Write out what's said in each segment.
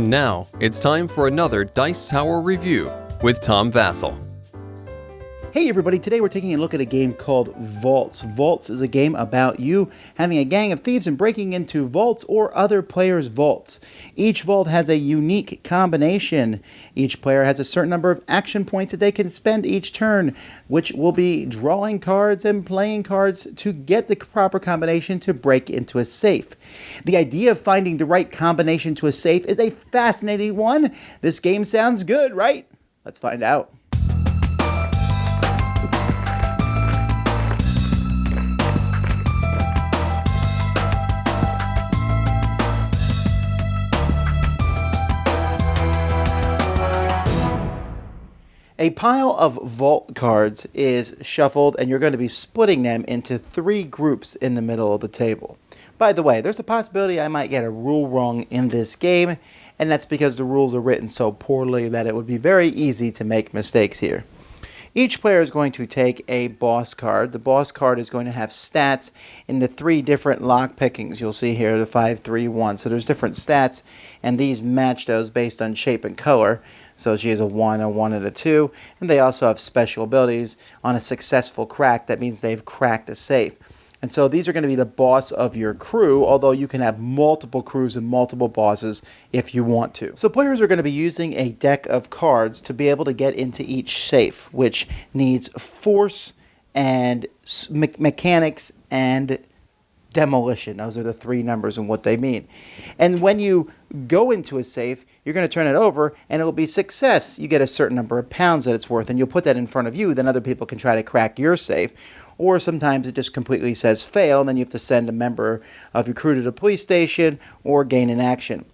And now, it's time for another Dice Tower review with Tom Vasel. Hey everybody, today we're taking a look at a game called Vaults. Vaults is a game about you having a gang of thieves and breaking into vaults or other players' vaults. Each vault has a unique combination. Each player has a certain number of action points that they can spend each turn, which will be drawing cards and playing cards to get the proper combination to break into a safe. The idea of finding the right combination to a safe is a fascinating one. This game sounds good, right? Let's find out. A pile of vault cards is shuffled, and you're going to be splitting them into 3 groups in the middle of the table. By the way, there's a possibility I might get a rule wrong in this game, and that's because the rules are written so poorly that it would be very easy to make mistakes here. Each player is going to take a boss card. The boss card is going to have stats in the 3 different lock pickings. You'll see here the 5, 3, 1. So there's different stats, and these match those based on shape and color. So she has a 1, and a 2. And they also have special abilities. On a successful crack, that means they've cracked a safe. And so these are going to be the boss of your crew, although you can have multiple crews and multiple bosses if you want to. So players are going to be using a deck of cards to be able to get into each safe, which needs force and mechanics and demolition. Those are the 3 numbers and what they mean. And when you go into a safe, you're going to turn it over and it will be success. You get a certain number of pounds that it's worth, and you'll put that in front of you. Then other people can try to crack your safe. Or sometimes it just completely says fail, and then you have to send a member of your crew to the police station or gain an action.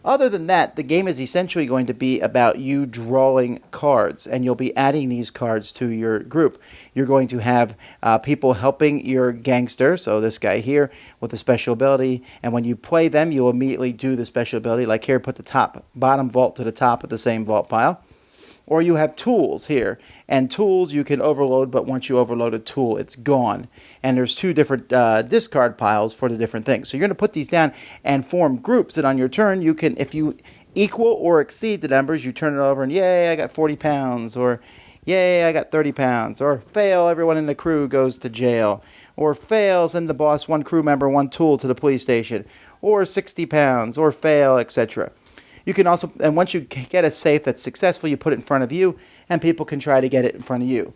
Other than that, the game is essentially going to be about you drawing cards, and you'll be adding these cards to your group. You're going to have people helping your gangster, so this guy here with a special ability, and when you play them, you'll immediately do the special ability, like here, put the bottom vault to the top of the same vault pile. Or you have tools here, and tools you can overload, but once you overload a tool, it's gone. And there's 2 different discard piles for the different things. So you're going to put these down and form groups, and on your turn, you can, if you equal or exceed the numbers, you turn it over and yay, I got 40 pounds, or yay, I got 30 pounds, or fail, everyone in the crew goes to jail, or fail, send the boss 1 crew member, 1 tool to the police station, or 60 pounds, or fail, etc. You can also, and once you get a safe that's successful, you put it in front of you, and people can try to get it in front of you.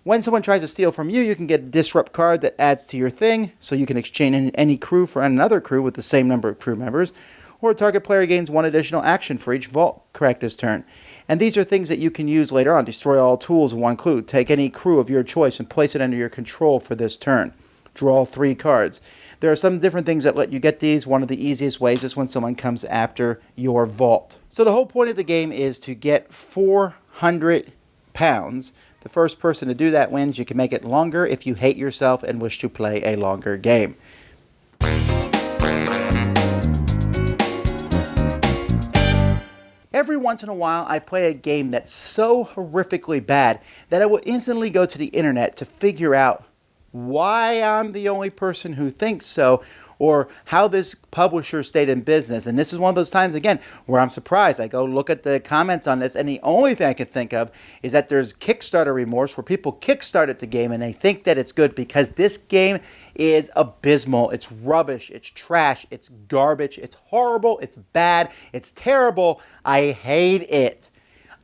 When someone tries to steal from you, you can get a disrupt card that adds to your thing, so you can exchange any crew for another crew with the same number of crew members, or a target player gains 1 additional action for each vault crack this turn. And these are things that you can use later on. Destroy all tools in 1 clue. Take any crew of your choice and place it under your control for this turn. Draw 3 cards. There are some different things that let you get these. One of the easiest ways is when someone comes after your vault. So the whole point of the game is to get 400 pounds. The first person to do that wins. You can make it longer if you hate yourself and wish to play a longer game. Every once in a while, I play a game that's so horrifically bad that I will instantly go to the internet to figure out why I'm the only person who thinks so, or how this publisher stayed in business. And this is one of those times, again, where I'm surprised. I go look at the comments on this, and the only thing I can think of is that there's Kickstarter remorse, where people kickstarted the game, and they think that it's good because this game is abysmal. It's rubbish. It's trash. It's garbage. It's horrible. It's bad. It's terrible. I hate it.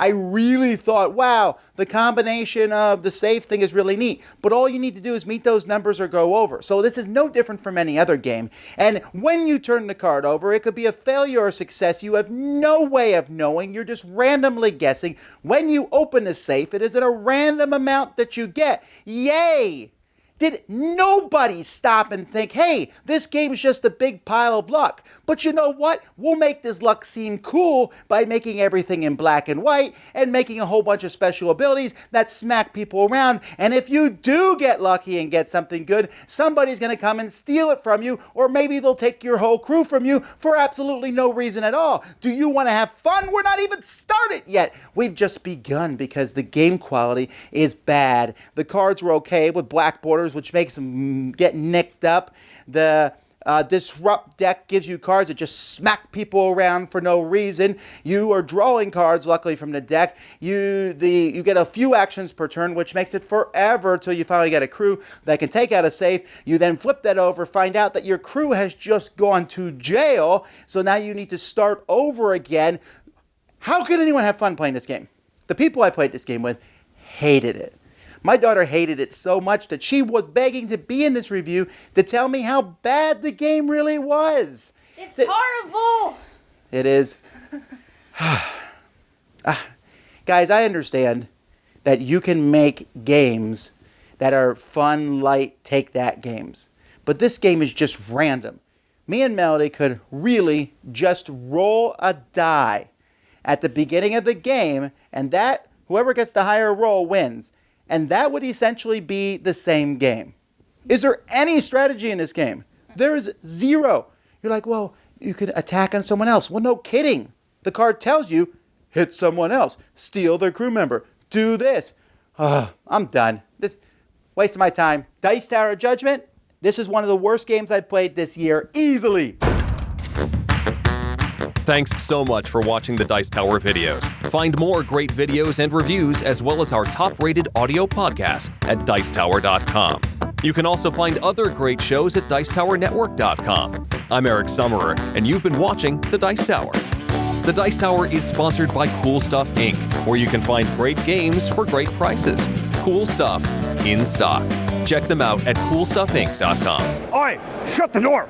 I really thought, wow, the combination of the safe thing is really neat. But all you need to do is meet those numbers or go over. So this is no different from any other game. And when you turn the card over, it could be a failure or a success. You have no way of knowing. You're just randomly guessing. When you open the safe, it is at a random amount that you get. Yay! Did nobody stop and think, hey, this game's just a big pile of luck? But you know what? We'll make this luck seem cool by making everything in black and white and making a whole bunch of special abilities that smack people around. And if you do get lucky and get something good, somebody's going to come and steal it from you, or maybe they'll take your whole crew from you for absolutely no reason at all. Do you want to have fun? We're not even started yet. We've just begun because the game quality is bad. The cards were okay with black borders, which makes them get nicked up. The Disrupt deck gives you cards that just smack people around for no reason. You are drawing cards, luckily, from the deck. You get a few actions per turn, which makes it forever till you finally get a crew that can take out a safe. You then flip that over, find out that your crew has just gone to jail, so now you need to start over again. How can anyone have fun playing this game? The people I played this game with hated it. My daughter hated it so much that she was begging to be in this review to tell me how bad the game really was. It's horrible. It is. Guys, I understand that you can make games that are fun, light, take that games. But this game is just random. Me and Melody could really just roll a die at the beginning of the game, and that whoever gets the higher roll wins. And that would essentially be the same game. Is there any strategy in this game? There is zero. You're like, well, you could attack on someone else. Well, no kidding. The card tells you, hit someone else, steal their crew member, do this. I'm done. This waste of my time. Dice Tower Judgment, this is one of the worst games I've played this year, easily. Thanks so much for watching the Dice Tower videos. Find more great videos and reviews, as well as our top-rated audio podcast at Dicetower.com. You can also find other great shows at Dicetowernetwork.com. I'm Eric Summerer, and you've been watching The Dice Tower. The Dice Tower is sponsored by Cool Stuff Inc., where you can find great games for great prices. Cool stuff in stock. Check them out at CoolStuffInc.com. Oi, shut the door!